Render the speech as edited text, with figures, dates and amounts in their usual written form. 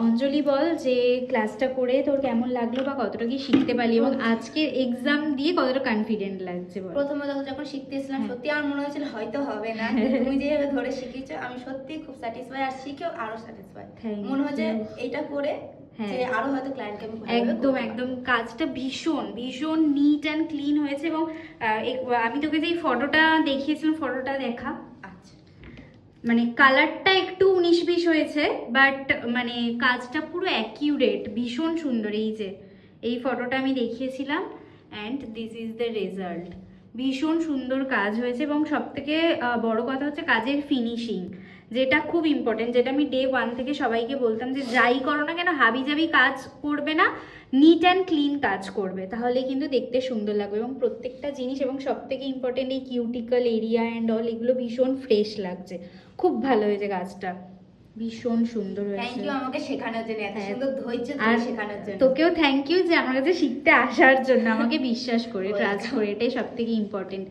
অঞ্জলি বল যে ক্লাসটা করে তোর কেমন লাগলো বা কতটা কি শিখতে পারলি এবং আজকের এক্সাম দিয়ে কতটা কনফিডেন্ট লাগছে বল। প্রথমে যখন শিখতে এসেছিলাম সত্যি আমার মনে হয়েছিল হয়তো হবে না, তুমি যেভাবে ধরে শিখিয়েছো আমি সত্যি খুব স্যাটিসফাই, আর শিখেও আরো স্যাটিসফাই মনে হচ্ছে এইটা করে যে আরো হয়তো ক্লায়েন্টকে আমি একদম একদম কাজটা ভীষণ ভীষণ নিট অ্যান্ড ক্লিন হয়েছে। এবং আমি তোকে যে ফটোটা দেখিয়েছিলাম, ফটোটা দেখা, মানে কালারটা একটু 19-20 হয়েছে, বাট মানে কাজটা পুরো অ্যাকিউরেট, ভীষণ সুন্দর। এই যে এই ফটোটা আমি দেখিয়েছিলাম and this is the result. ভীষণ সুন্দর কাজ হয়েছে এবং সবথেকে বড় কথা হচ্ছে কাজের ফিনিশিং, যেটা খুব ইম্পর্টেন্ট, যেটা আমি ডে 1 থেকে সবাইকে বলতাম যে যাই করো না কেন হাবিজাবি কাজ করবে না, নিট অ্যান্ড ক্লিন কাজ করবে, তাহলে কিন্তু দেখতে সুন্দর লাগবে। এবং প্রত্যেকটা জিনিস এবং সবথেকে ইম্পর্টেন্ট এই কিউটিক্যাল এরিয়া অ্যান্ড অল, এগুলো ভীষণ ফ্রেশ লাগছে। খুব ভালো হয়েছে কাজটা, ভীষণ সুন্দর হয়েছে। থ্যাংক ইউ আমাকে শেখানোর জন্য, এত সুন্দর ধৈর্য ধরে শেখানোর জন্য। তোকেও থ্যাংক ইউ যে আমার কাছে শিখতে আসার জন্য, আমাকে বিশ্বাস করে ট্রাস্ট করে, এটাই সবথেকে ইম্পর্টেন্ট।